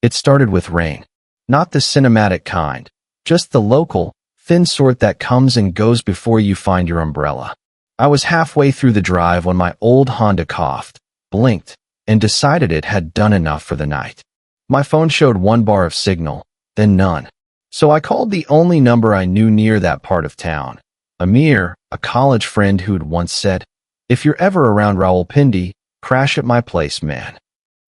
It started with rain. Not the cinematic kind, just the local, thin sort that comes and goes before you find your umbrella. I was halfway through the drive when my old Honda coughed, blinked, and decided it had done enough for the night. My phone showed 1 bar of signal, then none. So I called the only number I knew near that part of town. Amir, a college friend who'd once said, "If you're ever around Rawalpindi, crash at my place, man."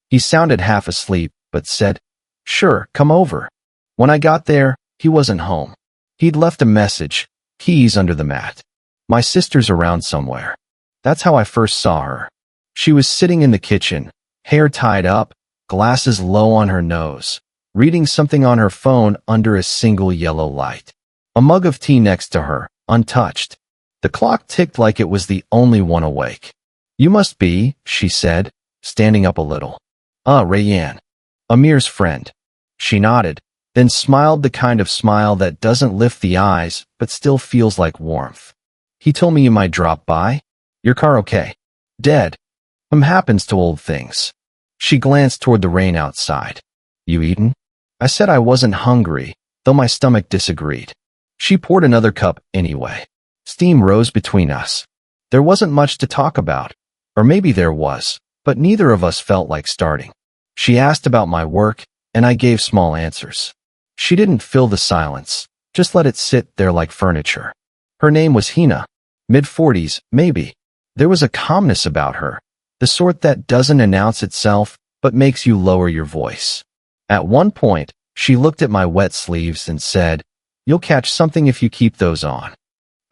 He sounded half asleep, but said, "Sure, come over." When I got there, he wasn't home. He'd left a message, keys under the mat. My sister's around somewhere. That's how I first saw her. She was sitting in the kitchen, hair tied up, glasses low on her nose, reading something on her phone under a single yellow light. A mug of tea next to her, untouched. The clock ticked like it was the only one awake. "You must be," she said, standing up a little. Rayyan. Amir's friend." She nodded, then smiled, the kind of smile that doesn't lift the eyes but still feels like warmth. "He told me you might drop by. Your car okay?" "Dead. Happens to old things." She glanced toward the rain outside. "You eaten?" I said I wasn't hungry, though my stomach disagreed. She poured another cup anyway. Steam rose between us. There wasn't much to talk about, or maybe there was, but neither of us felt like starting. She asked about my work, and I gave small answers. She didn't fill the silence, just let it sit there like furniture. Her name was Hina, mid-40s, maybe. There was a calmness about her, the sort that doesn't announce itself, but makes you lower your voice. At one point, she looked at my wet sleeves and said, "You'll catch something if you keep those on."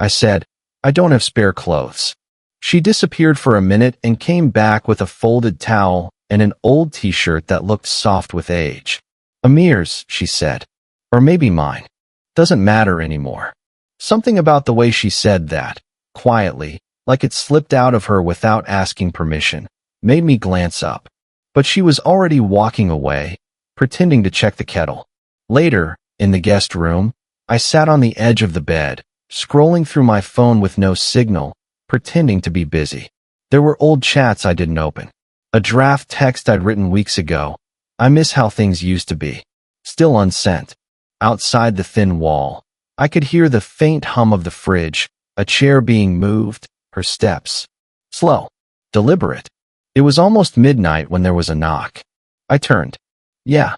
I said, "I don't have spare clothes." She disappeared for a minute and came back with a folded towel and an old t-shirt that looked soft with age. "Amir's," she said. "Or maybe mine. Doesn't matter anymore." Something about the way she said that, quietly, like it slipped out of her without asking permission, made me glance up. But she was already walking away, pretending to check the kettle. Later, in the guest room, I sat on the edge of the bed, scrolling through my phone with no signal, pretending to be busy. There were old chats I didn't open. A draft text I'd written weeks ago. I miss how things used to be. Still unsent. Outside the thin wall, I could hear the faint hum of the fridge, a chair being moved, her steps. Slow. Deliberate. It was almost midnight when there was a knock. I turned. "Yeah."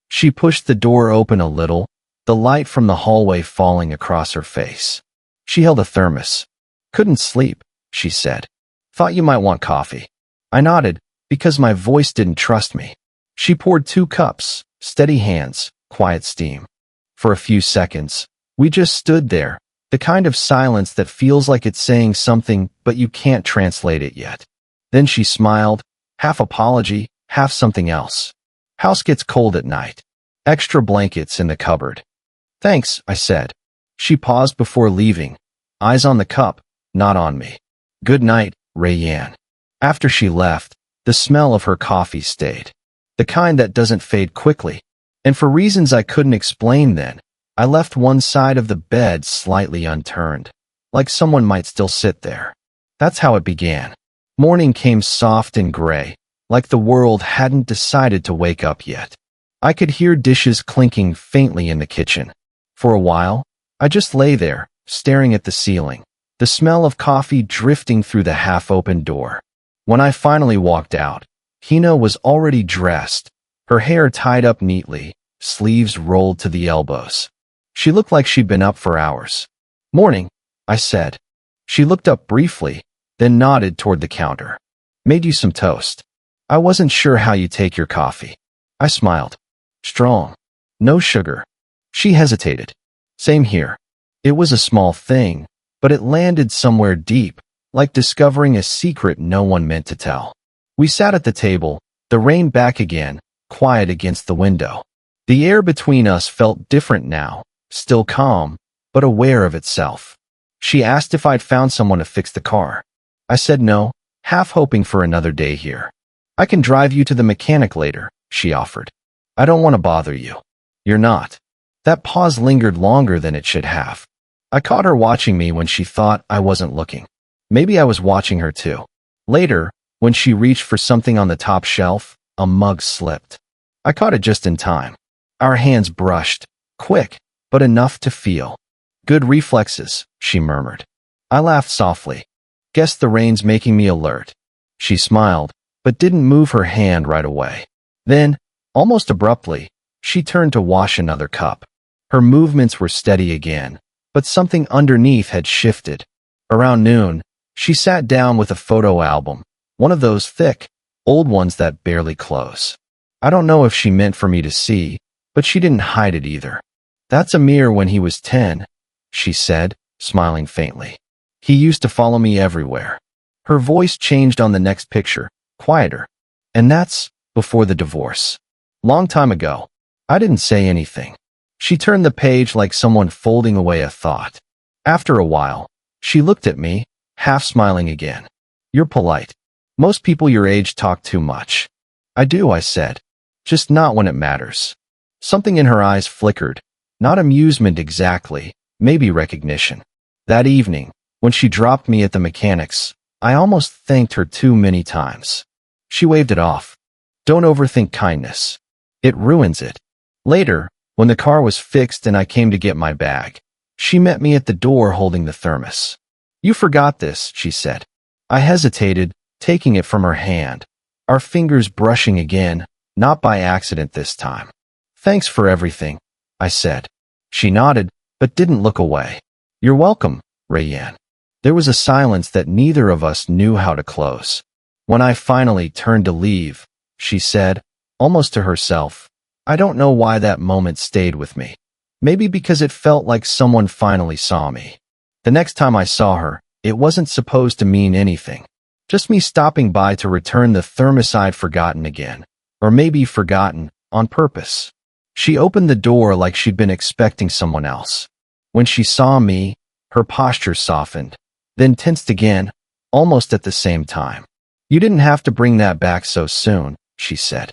She pushed the door open a little, the light from the hallway falling across her face. She held a thermos. "Couldn't sleep," she said. "Thought you might want coffee." I nodded, because my voice didn't trust me. She poured 2 cups, steady hands, quiet steam. For a few seconds, we just stood there, the kind of silence that feels like it's saying something but you can't translate it yet. Then she smiled, half apology, half something else. "House gets cold at night. Extra blankets in the cupboard." "Thanks," I said. She paused before leaving, eyes on the cup, not on me. "Good night, Rayyan." After she left, the smell of her coffee stayed. The kind that doesn't fade quickly. And for reasons I couldn't explain then, I left one side of the bed slightly unturned, like someone might still sit there. That's how it began. Morning came soft and gray, like the world hadn't decided to wake up yet. I could hear dishes clinking faintly in the kitchen. For a while, I just lay there, staring at the ceiling, the smell of coffee drifting through the half-open door. When I finally walked out, Hina was already dressed, her hair tied up neatly, sleeves rolled to the elbows. She looked like she'd been up for hours. "Morning," I said. She looked up briefly, then nodded toward the counter. "Made you some toast. I wasn't sure how you take your coffee." I smiled. "Strong. No sugar." She hesitated. "Same here." It was a small thing, but it landed somewhere deep, like discovering a secret no one meant to tell. We sat at the table, the rain back again, quiet against the window. The air between us felt different now, still calm, but aware of itself. She asked if I'd found someone to fix the car. I said no, half hoping for another day here. "I can drive you to the mechanic later," she offered. "I don't want to bother you." "You're not." That pause lingered longer than it should have. I caught her watching me when she thought I wasn't looking. Maybe I was watching her too. Later, when she reached for something on the top shelf, a mug slipped. I caught it just in time. Our hands brushed, quick, but enough to feel. Good reflexes, she murmured. I laughed softly. Guess the rain's making me alert. She smiled, but didn't move her hand right away. Then, almost abruptly, she turned to wash another cup. Her movements were steady again, but something underneath had shifted. Around noon, she sat down with a photo album, one of those thick, old ones that barely close. I don't know if she meant for me to see, but she didn't hide it either. That's Amir when he was 10, she said, smiling faintly. He used to follow me everywhere. Her voice changed on the next picture, quieter. And that's before the divorce. Long time ago. I didn't say anything. She turned the page like someone folding away a thought. After a while, she looked at me, half smiling again. You're polite. Most people your age talk too much. I do, I said. Just not when it matters. Something in her eyes flickered. Not amusement exactly, maybe recognition. That evening, when she dropped me at the mechanic's, I almost thanked her too many times. She waved it off. Don't overthink kindness. It ruins it. Later, when the car was fixed and I came to get my bag, she met me at the door holding the thermos. You forgot this, she said. I hesitated, taking it from her hand, our fingers brushing again, not by accident this time. Thanks for everything, I said. She nodded, but didn't look away. You're welcome, Rayanne. There was a silence that neither of us knew how to close. When I finally turned to leave, she said, almost to herself, I don't know why that moment stayed with me. Maybe because it felt like someone finally saw me. The next time I saw her, it wasn't supposed to mean anything. Just me stopping by to return the thermos I'd forgotten again. Or maybe forgotten, on purpose. She opened the door like she'd been expecting someone else. When she saw me, her posture softened, then tensed again, almost at the same time. You didn't have to bring that back so soon, she said.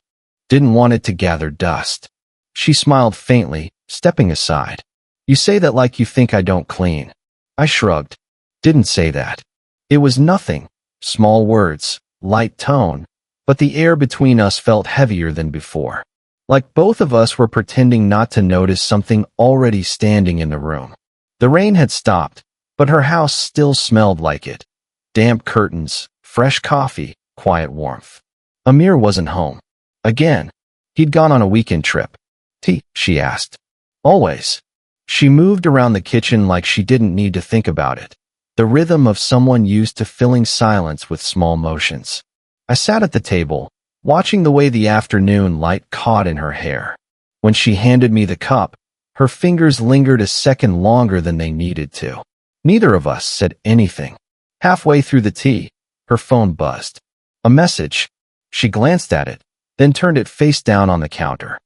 Didn't want it to gather dust. She smiled faintly, stepping aside. You say that like you think I don't clean. I shrugged. Didn't say that. It was nothing. Small words, light tone, but the air between us felt heavier than before. Like both of us were pretending not to notice something already standing in the room. The rain had stopped, but her house still smelled like it. Damp curtains, fresh coffee, quiet warmth. Amir wasn't home. Again. He'd gone on a weekend trip. Tea, she asked. Always. She moved around the kitchen like she didn't need to think about it. The rhythm of someone used to filling silence with small motions. I sat at the table, watching the way the afternoon light caught in her hair. When she handed me the cup, her fingers lingered a second longer than they needed to. Neither of us said anything. Halfway through the tea, her phone buzzed. A message. She glanced at it, then turned it face down on the counter.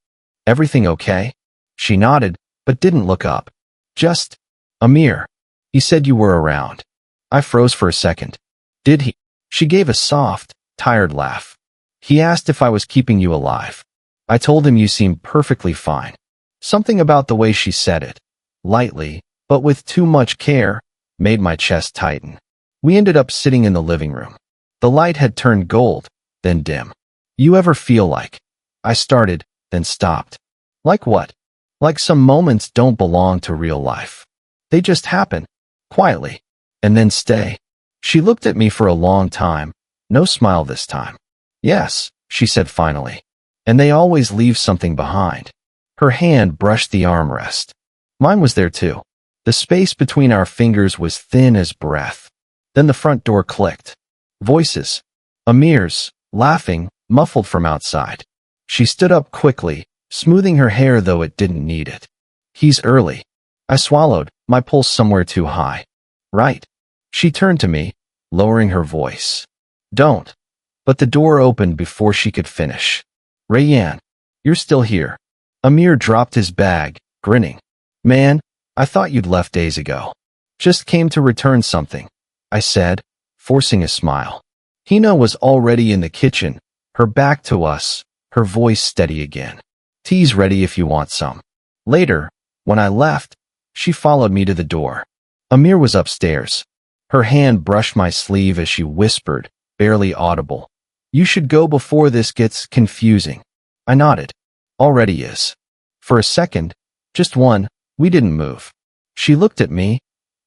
Everything okay? She nodded, but didn't look up. Just, Amir. He said you were around. I froze for a second. Did he? She gave a soft, tired laugh. He asked if I was keeping you alive. I told him you seemed perfectly fine. Something about the way she said it, lightly, but with too much care, made my chest tighten. We ended up sitting in the living room. The light had turned gold, then dim. You ever feel like? I started, then stopped. Like what? Like some moments don't belong to real life. They just happen, quietly, and then stay. She looked at me for a long time, no smile this time. Yes, she said finally. And they always leave something behind. Her hand brushed the armrest. Mine was there too. The space between our fingers was thin as breath. Then the front door clicked. Voices. Amir's, laughing, muffled from outside. She stood up quickly, smoothing her hair though it didn't need it. He's early. I swallowed, my pulse somewhere too high. Right. She turned to me, lowering her voice. Don't. But the door opened before she could finish. Rayanne, you're still here. Amir dropped his bag, grinning. Man, I thought you'd left days ago. Just came to return something, I said, forcing a smile. Hina was already in the kitchen, her back to us, her voice steady again. Tea's ready if you want some. Later, when I left, she followed me to the door. Amir was upstairs. Her hand brushed my sleeve as she whispered, barely audible. You should go before this gets confusing. I nodded. Already is. For a second, just one, we didn't move. She looked at me,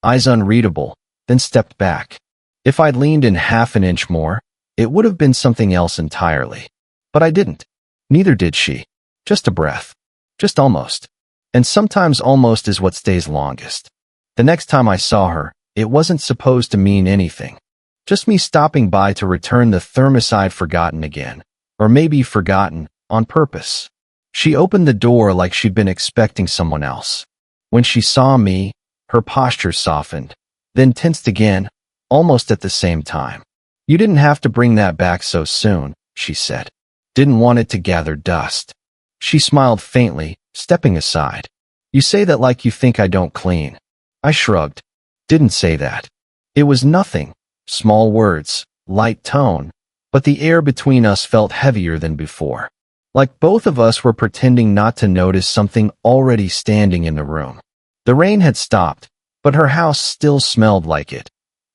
eyes unreadable, then stepped back. If I'd leaned in half an inch more, it would have been something else entirely. But I didn't. Neither did she. Just a breath. Just almost. And sometimes almost is what stays longest. The next time I saw her, it wasn't supposed to mean anything. Just me stopping by to return the thermos I'd forgotten again. Or maybe forgotten, on purpose. She opened the door like she'd been expecting someone else. When she saw me, her posture softened, then tensed again, almost at the same time. You didn't have to bring that back so soon, she said. Didn't want it to gather dust. She smiled faintly, stepping aside. You say that like you think I don't clean. I shrugged. Didn't say that. It was nothing. Small words, light tone, but the air between us felt heavier than before. Like both of us were pretending not to notice something already standing in the room. The rain had stopped, but her house still smelled like it.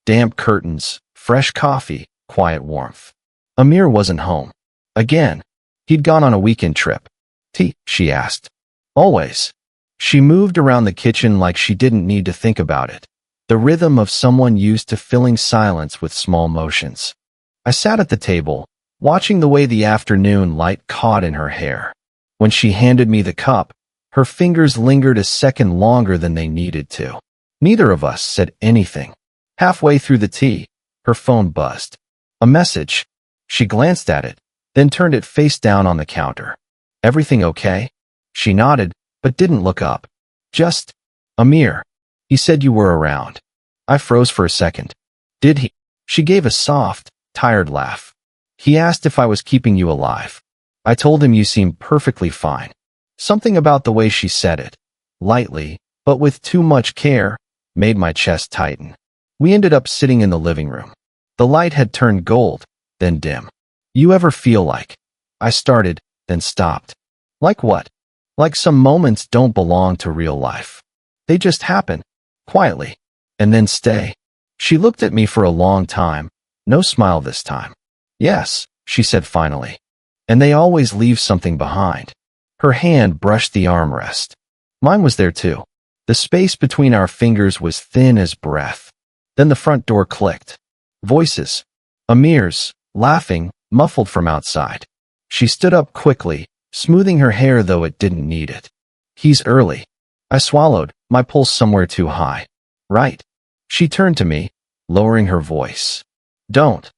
Damp curtains, fresh coffee, quiet warmth. Amir wasn't home. Again. He'd gone on a weekend trip. Tea, she asked. Always. She moved around the kitchen like she didn't need to think about it. The rhythm of someone used to filling silence with small motions. I sat at the table, watching the way the afternoon light caught in her hair. When she handed me the cup, her fingers lingered a second longer than they needed to. Neither of us said anything. Halfway through the tea, her phone buzzed. A message. She glanced at it, then turned it face down on the counter. Everything okay? She nodded, but didn't look up. Just, Amir. He said you were around. I froze for a second. Did he? She gave a soft, tired laugh. He asked if I was keeping you alive. I told him you seemed perfectly fine. Something about the way she said it, lightly, but with too much care, made my chest tighten. We ended up sitting in the living room. The light had turned gold, then dim. You ever feel like? I started, then stopped. Like what? Like some moments don't belong to real life. They just happen, quietly, and then stay. She looked at me for a long time, no smile this time. Yes, she said finally. And they always leave something behind. Her hand brushed the armrest. Mine was there too. The space between our fingers was thin as breath. Then the front door clicked. Voices. Amir's, laughing, muffled from outside. She stood up quickly, smoothing her hair though it didn't need it. He's early. I swallowed, my pulse somewhere too high. Right. She turned to me, lowering her voice. Don't.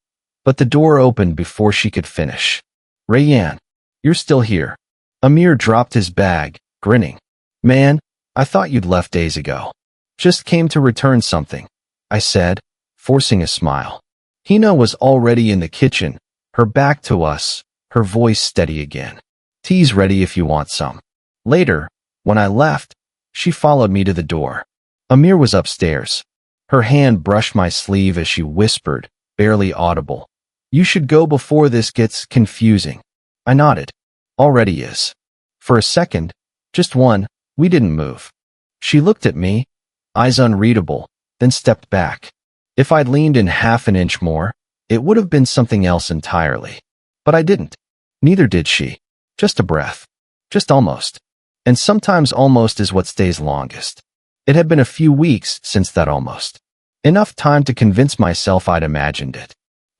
But the door opened before she could finish. Rayyan, you're still here. Amir dropped his bag, grinning. Man, I thought you'd left days ago. Just came to return something, I said, forcing a smile. Hina was already in the kitchen, her back to us, her voice steady again. Tea's ready if you want some. Later, when I left, she followed me to the door. Amir was upstairs. Her hand brushed my sleeve as she whispered, barely audible. You should go before this gets confusing. I nodded. Already is. For a second, just one, we didn't move. She looked at me, eyes unreadable, then stepped back. If I'd leaned in half an inch more, it would have been something else entirely. But I didn't. Neither did she. Just a breath. Just almost. And sometimes almost is what stays longest. It had been a few weeks since that almost. Enough time to convince myself I'd imagined it.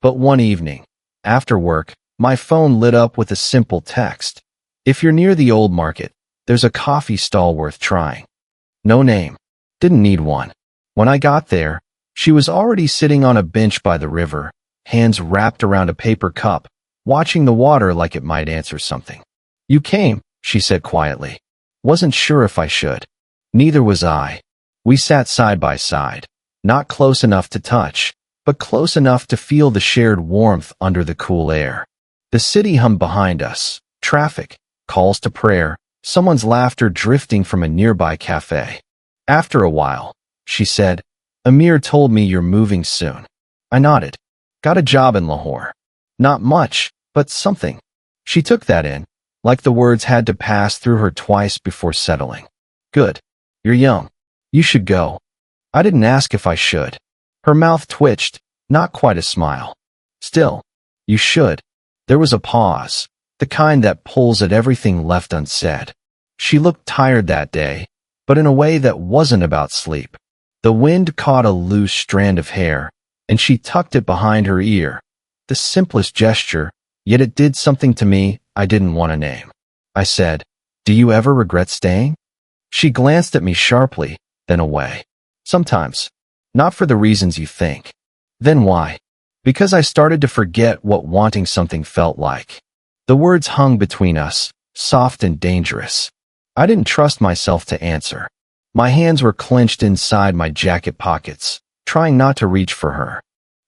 But one evening, after work, my phone lit up with a simple text. If you're near the old market, there's a coffee stall worth trying. No name. Didn't need one. When I got there, she was already sitting on a bench by the river, hands wrapped around a paper cup, watching the water like it might answer something. You came, she said quietly. Wasn't sure if I should. Neither was I. We sat side by side, not close enough to touch, but close enough to feel the shared warmth under the cool air. The city hummed behind us, traffic, calls to prayer, someone's laughter drifting from a nearby cafe. After a while, she said, Amir told me you're moving soon. I nodded. Got a job in Lahore. Not much, but something. She took that in, like the words had to pass through her twice before settling. Good. You're young. You should go. I didn't ask if I should. Her mouth twitched, not quite a smile. Still, you should. There was a pause. the kind that pulls at everything left unsaid. She looked tired that day, but in a way that wasn't about sleep. The wind caught a loose strand of hair, and she tucked it behind her ear. The simplest gesture, yet it did something to me I didn't want to name. I said, "Do you ever regret staying?" She glanced at me sharply, then away. "Sometimes. Not for the reasons you think." "Then why?" "Because I started to forget what wanting something felt like." The words hung between us, soft and dangerous. I didn't trust myself to answer. My hands were clenched inside my jacket pockets, trying not to reach for her.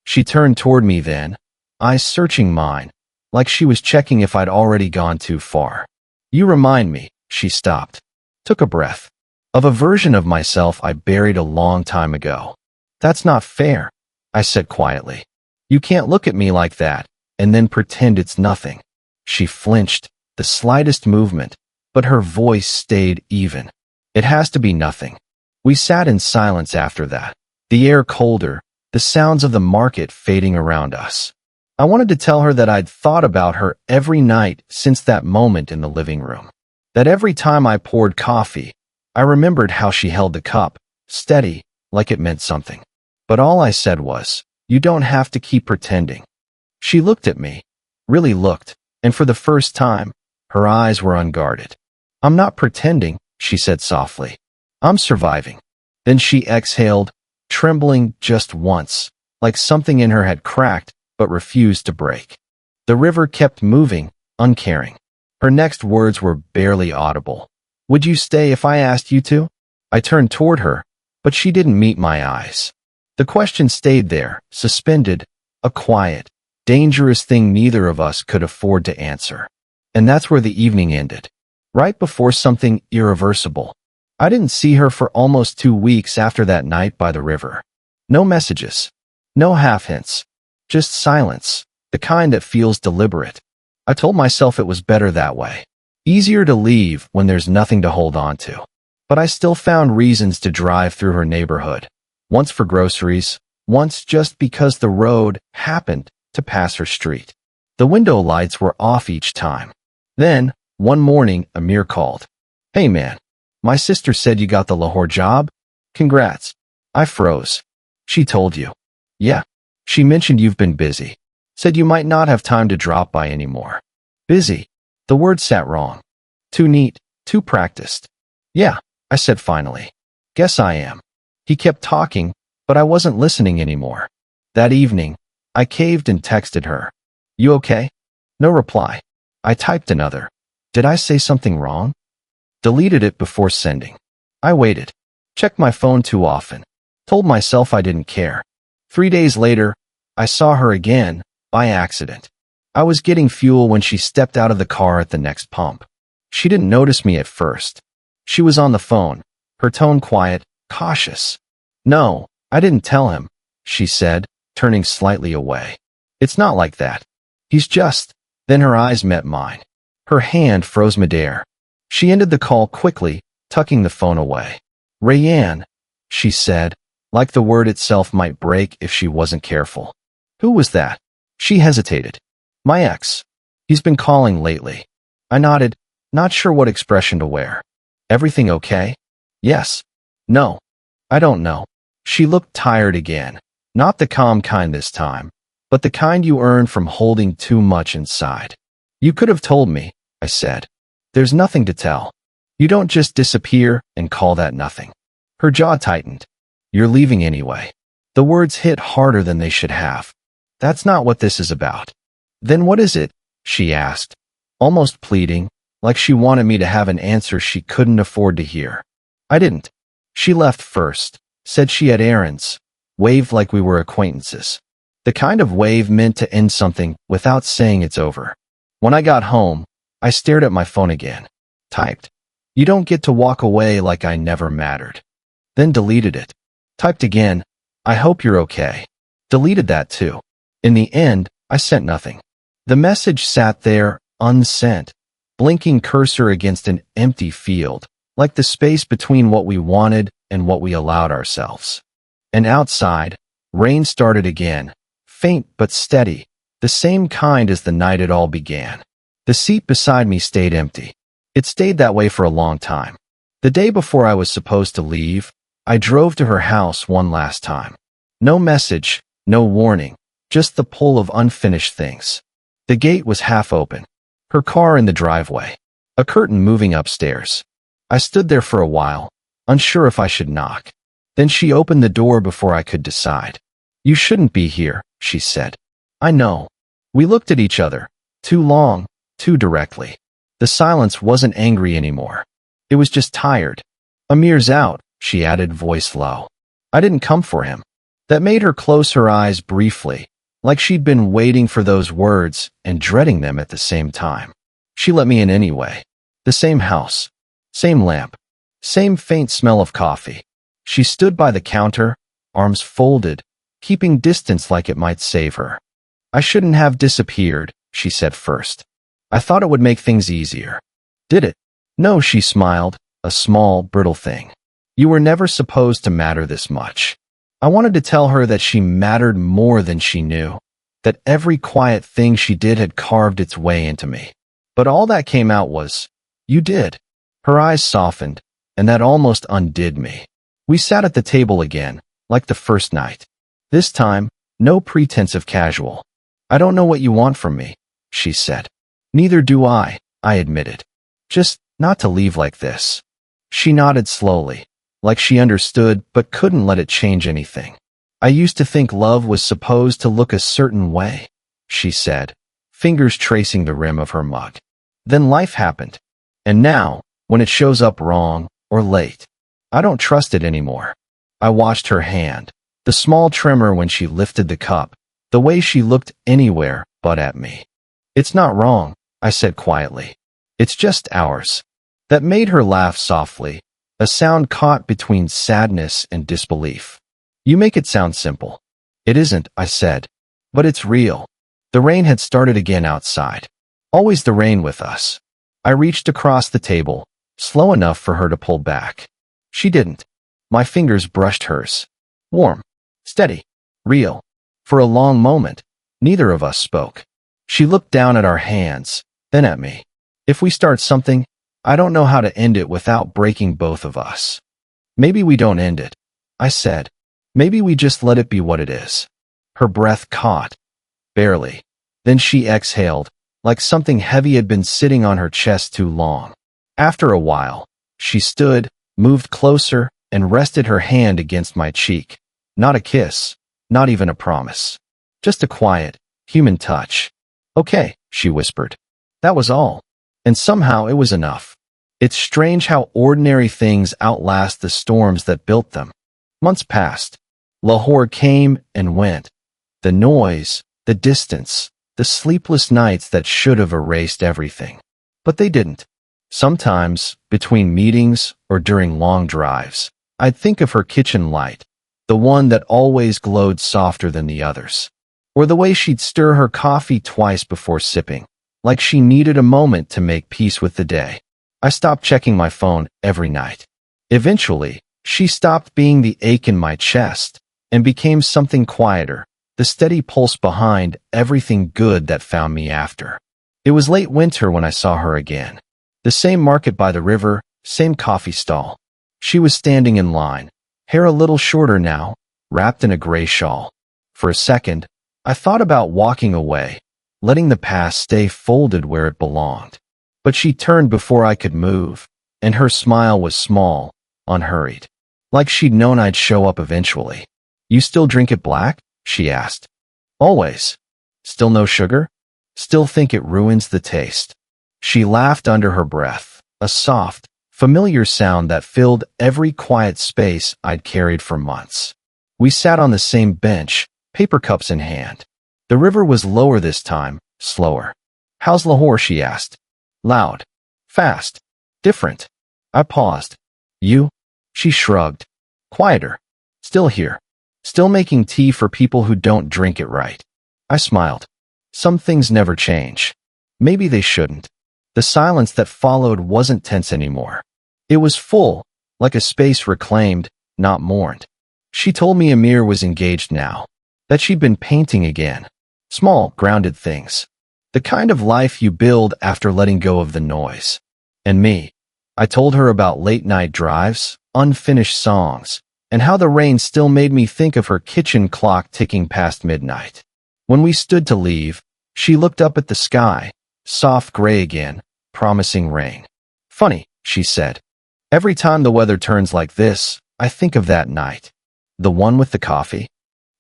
She turned toward me then, eyes searching mine, like she was checking if I'd already gone too far. "You remind me," she stopped. Took a breath. "Of a version of myself I buried a long time ago." "That's not fair," I said quietly. "You can't look at me like that, and then pretend it's nothing." She flinched, the slightest movement, but her voice stayed even. "It has to be nothing." We sat in silence after that, the air colder, the sounds of the market fading around us. I wanted to tell her that I'd thought about her every night since that moment in the living room. That every time I poured coffee, I remembered how she held the cup, steady, like it meant something. But all I said was, "You don't have to keep pretending." She looked at me, really looked, and for the first time, her eyes were unguarded. "I'm not pretending," she said softly. "I'm surviving." Then she exhaled, trembling just once, like something in her had cracked but refused to break. The river kept moving, uncaring. Her next words were barely audible. "Would you stay if I asked you to?" I turned toward her, but she didn't meet my eyes. The question stayed there, suspended, a quiet, dangerous thing neither of us could afford to answer. And that's where the evening ended. Right before something irreversible. I didn't see her for almost 2 weeks after that night by the river. No messages. No half hints. Just silence, the kind that feels deliberate. I told myself it was better that way. Easier to leave when there's nothing to hold on to. But I still found reasons to drive through her neighborhood. Once for groceries, once just because the road happened to pass her street. The window lights were off each time. Then, one morning, Amir called. "Hey man, my sister said you got the Lahore job? Congrats." I froze. "She told you?" "Yeah. She mentioned you've been busy. Said you might not have time to drop by anymore." Busy. The word sat wrong. Too neat, too practiced. "Yeah," I said finally. "Guess I am." He kept talking, but I wasn't listening anymore. That evening, I caved and texted her. "You okay?" No reply. I typed another. "Did I say something wrong?" Deleted it before sending. I waited. Checked my phone too often. Told myself I didn't care. 3 days later, I saw her again, by accident. I was getting fuel when she stepped out of the car at the next pump. She didn't notice me at first. She was on the phone, her tone quiet, cautious. "No, I didn't tell him," she said, turning slightly away. "It's not like that. He's just..." Then her eyes met mine. Her hand froze midair. She ended the call quickly, tucking the phone away. "Rayanne," she said, like the word itself might break if she wasn't careful. "Who was that?" She hesitated. "My ex. He's been calling lately." I nodded, not sure what expression to wear. "Everything okay?" "Yes." "No. I don't know." She looked tired again. Not the calm kind this time, but the kind you earn from holding too much inside. "You could have told me," I said. "There's nothing to tell. You don't just disappear and call that nothing." Her jaw tightened. "You're leaving anyway." The words hit harder than they should have. "That's not what this is about." "Then what is it?" she asked, almost pleading, like she wanted me to have an answer she couldn't afford to hear. I didn't. She left first, said she had errands, waved like we were acquaintances. The kind of wave meant to end something without saying it's over. When I got home, I stared at my phone again. Typed, "You don't get to walk away like I never mattered." Then deleted it. Typed again, "I hope you're okay." Deleted that too. In the end, I sent nothing. The message sat there, unsent, blinking cursor against an empty field, like the space between what we wanted and what we allowed ourselves. And outside, rain started again, faint but steady, the same kind as the night it all began. The seat beside me stayed empty. It stayed that way for a long time. The day before I was supposed to leave, I drove to her house one last time. No message, no warning, just the pull of unfinished things. The gate was half open. Her car in the driveway. A curtain moving upstairs. I stood there for a while, unsure if I should knock. Then she opened the door before I could decide. "You shouldn't be here," she said. "I know." We looked at each other. Too long, too directly. The silence wasn't angry anymore. It was just tired. "Amir's out," she added, voice low. "I didn't come for him." That made her close her eyes briefly, like she'd been waiting for those words and dreading them at the same time. She let me in anyway. The same house. Same lamp. Same faint smell of coffee. She stood by the counter, arms folded, keeping distance like it might save her. "I shouldn't have disappeared," she said first. "I thought it would make things easier." "Did it?" "No," she smiled, a small, brittle thing. "You were never supposed to matter this much." I wanted to tell her that she mattered more than she knew, that every quiet thing she did had carved its way into me. But all that came out was, "You did." Her eyes softened, and that almost undid me. We sat at the table again, like the first night. This time, no pretense of casual. "I don't know what you want from me," she said. "Neither do I admitted. "Just not to leave like this." She nodded slowly, like she understood but couldn't let it change anything. "I used to think love was supposed to look a certain way," she said, fingers tracing the rim of her mug. "Then life happened. And now, when it shows up wrong or late, I don't trust it anymore." I watched her hand, the small tremor when she lifted the cup, the way she looked anywhere but at me. "It's not wrong," I said quietly. "It's just ours." That made her laugh softly, a sound caught between sadness and disbelief. "You make it sound simple." "It isn't," I said. "But it's real." The rain had started again outside. Always the rain with us. I reached across the table, slow enough for her to pull back. She didn't. My fingers brushed hers. Warm, steady, real. For a long moment, neither of us spoke. She looked down at our hands, then at me. "If we start something, I don't know how to end it without breaking both of us." "Maybe we don't end it," I said. "Maybe we just let it be what it is." Her breath caught. Barely. Then she exhaled, like something heavy had been sitting on her chest too long. After a while, she stood, moved closer, and rested her hand against my cheek. Not a kiss, not even a promise. Just a quiet, human touch. "Okay," she whispered. That was all. And somehow it was enough. It's strange how ordinary things outlast the storms that built them. Months passed. Lahore came and went. The noise, the distance, the sleepless nights that should have erased everything. But they didn't. Sometimes, between meetings or during long drives, I'd think of her kitchen light, the one that always glowed softer than the others. Or the way she'd stir her coffee twice before sipping, like she needed a moment to make peace with the day. I stopped checking my phone every night. Eventually, she stopped being the ache in my chest and became something quieter, the steady pulse behind everything good that found me after. It was late winter when I saw her again. The same market by the river, same coffee stall. She was standing in line, hair a little shorter now, wrapped in a gray shawl. For a second, I thought about walking away, letting the past stay folded where it belonged. But she turned before I could move, and her smile was small, unhurried. Like she'd known I'd show up eventually. "You still drink it black?" she asked. "Always." "Still no sugar?" "Still think it ruins the taste." She laughed under her breath, a soft, familiar sound that filled every quiet space I'd carried for months. We sat on the same bench, paper cups in hand. The river was lower this time, slower. "How's Lahore?" she asked. Loud. Fast. Different. I paused. "You?" She shrugged. "Quieter. Still here. Still making tea for people who don't drink it right." I smiled. Some things never change. Maybe they shouldn't. The silence that followed wasn't tense anymore. It was full, like a space reclaimed, not mourned. She told me Amir was engaged now, that she'd been painting again. Small, grounded things. The kind of life you build after letting go of the noise. And me. I told her about late-night drives, unfinished songs, and how the rain still made me think of her kitchen clock ticking past midnight. When we stood to leave, she looked up at the sky, soft gray again, promising rain. Funny, she said. Every time the weather turns like this, I think of that night. The one with the coffee?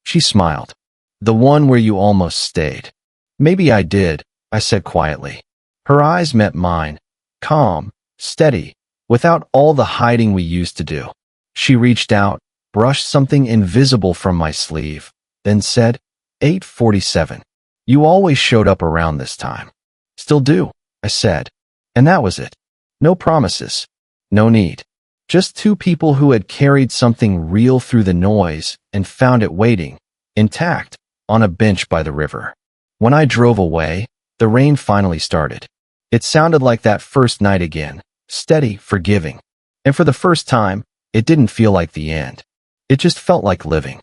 She smiled. The one where you almost stayed. Maybe I did, I said quietly. Her eyes met mine, calm, steady, without all the hiding we used to do. She reached out, brushed something invisible from my sleeve, then said, 8:47. You always showed up around this time. Still do, I said. And that was it. No promises. No need. Just two people who had carried something real through the noise and found it waiting, intact, on a bench by the river. When I drove away, the rain finally started. It sounded like that first night again, steady, forgiving. And for the first time, it didn't feel like the end. It just felt like living.